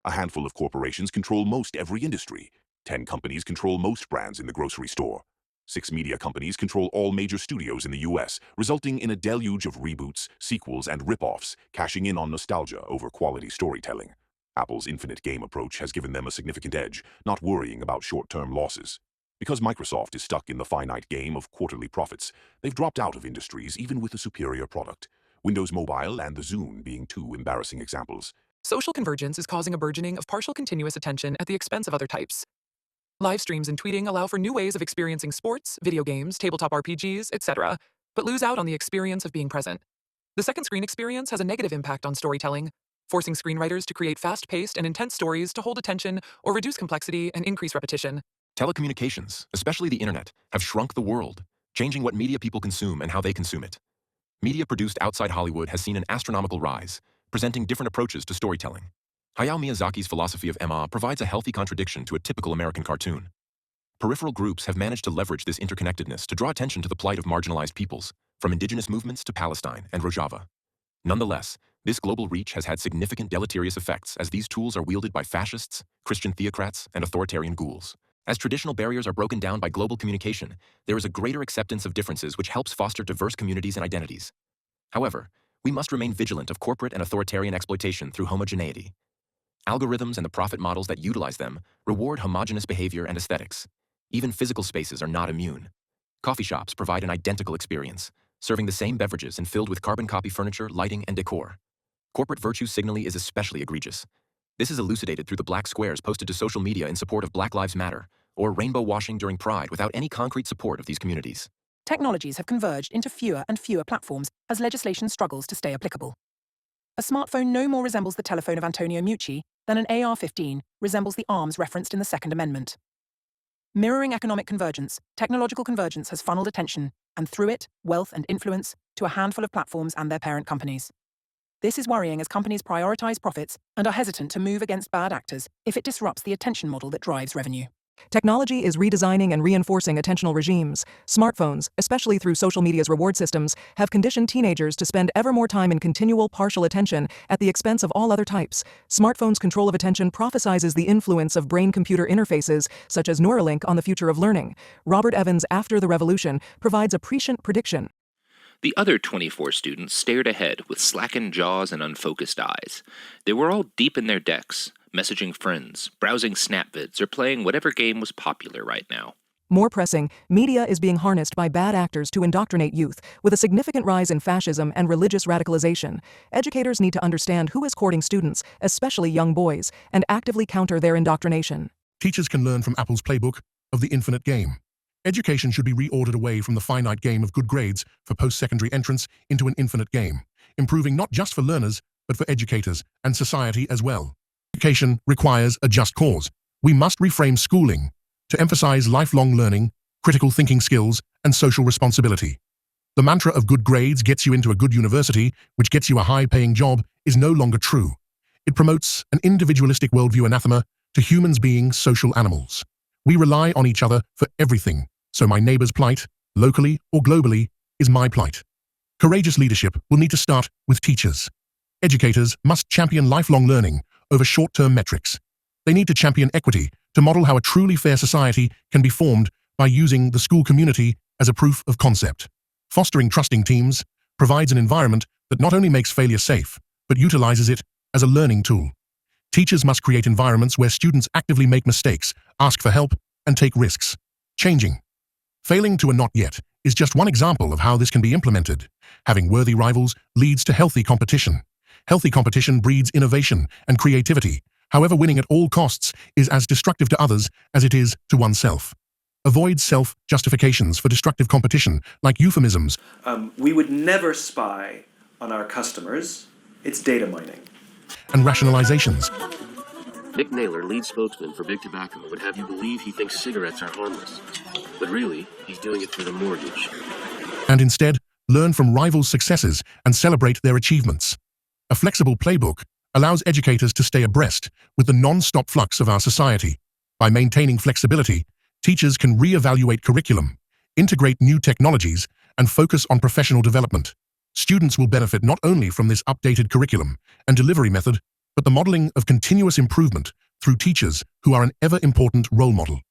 A handful of corporations control most every industry. 10 companies control most brands in the grocery store. 6 media companies control all major studios in the US, resulting in a deluge of reboots, sequels, and rip-offs, cashing in on nostalgia over quality storytelling. Apple's infinite game approach has given them a significant edge, not worrying about short-term losses. Because Microsoft is stuck in the finite game of quarterly profits, they've dropped out of industries even with a superior product. Windows Mobile and the Zune being two embarrassing examples. Social convergence is causing a burgeoning of partial continuous attention at the expense of other types. Live streams and tweeting allow for new ways of experiencing sports, video games, tabletop RPGs, etc., but lose out on the experience of being present. The second screen experience has a negative impact on storytelling, forcing screenwriters to create fast-paced and intense stories to hold attention or reduce complexity and increase repetition. Telecommunications, especially the internet, have shrunk the world, changing what media people consume and how they consume it. Media produced outside Hollywood has seen an astronomical rise, presenting different approaches to storytelling. Hayao Miyazaki's philosophy of Emma provides a healthy contradiction to a typical American cartoon. Peripheral groups have managed to leverage this interconnectedness to draw attention to the plight of marginalized peoples, from indigenous movements to Palestine and Rojava. Nonetheless, this global reach has had significant deleterious effects as these tools are wielded by fascists, Christian theocrats, and authoritarian ghouls. As traditional barriers are broken down by global communication, there is a greater acceptance of differences which helps foster diverse communities and identities. However, we must remain vigilant of corporate and authoritarian exploitation through homogeneity. Algorithms and the profit models that utilize them reward homogeneous behavior and aesthetics. Even physical spaces are not immune. Coffee shops provide an identical experience, serving the same beverages and filled with carbon copy furniture, lighting, and decor. Corporate virtue signaling is especially egregious. This is elucidated through the black squares posted to social media in support of Black Lives Matter, or rainbow washing during Pride without any concrete support of these communities. Technologies have converged into fewer and fewer platforms as legislation struggles to stay applicable. A smartphone no more resembles the telephone of Antonio Meucci than an AR-15 resembles the arms referenced in the Second Amendment. Mirroring economic convergence, technological convergence has funneled attention, and through it, wealth and influence, to a handful of platforms and their parent companies. This is worrying as companies prioritize profits and are hesitant to move against bad actors if it disrupts the attention model that drives revenue. Technology is redesigning and reinforcing attentional regimes. Smartphones, especially through social media's reward systems, have conditioned teenagers to spend ever more time in continual partial attention at the expense of all other types. Smartphones' control of attention prophesizes the influence of brain-computer interfaces, such as Neuralink, on the future of learning. Robert Evans' After the Revolution provides a prescient prediction. The other 24 students stared ahead with slackened jaws and unfocused eyes. They were all deep in their decks, messaging friends, browsing Snapvids, or playing whatever game was popular right now. More pressing, media is being harnessed by bad actors to indoctrinate youth, with a significant rise in fascism and religious radicalization. Educators need to understand who is courting students, especially young boys, and actively counter their indoctrination. Teachers can learn from Apple's playbook of the infinite game. Education should be reordered away from the finite game of good grades for post-secondary entrance into an infinite game, improving not just for learners, but for educators and society as well. Education requires a just cause. We must reframe schooling to emphasize lifelong learning, critical thinking skills, and social responsibility. The mantra of good grades gets you into a good university, which gets you a high-paying job, is no longer true. It promotes an individualistic worldview anathema to humans being social animals. We rely on each other for everything, so my neighbor's plight, locally or globally, is my plight. Courageous leadership will need to start with teachers. Educators must champion lifelong learning over short-term metrics. They need to champion equity to model how a truly fair society can be formed by using the school community as a proof of concept. Fostering trusting teams provides an environment that not only makes failure safe, but utilizes it as a learning tool. Teachers must create environments where students actively make mistakes, ask for help, and take risks. Changing. Failing to a not yet is just one example of how this can be implemented. Having worthy rivals leads to healthy competition. Healthy competition breeds innovation and creativity. However, winning at all costs is as destructive to others as it is to oneself. Avoid self-justifications for destructive competition, like euphemisms. We would never spy on our customers. It's data mining. And rationalizations. Nick Naylor, lead spokesman for Big Tobacco, would have you believe he thinks cigarettes are harmless. But really, he's doing it for the mortgage. And instead, learn from rivals' successes and celebrate their achievements. A flexible playbook allows educators to stay abreast with the non-stop flux of our society. By maintaining flexibility, teachers can re-evaluate curriculum, integrate new technologies, and focus on professional development. Students will benefit not only from this updated curriculum and delivery method, but the modeling of continuous improvement through teachers who are an ever-important role model.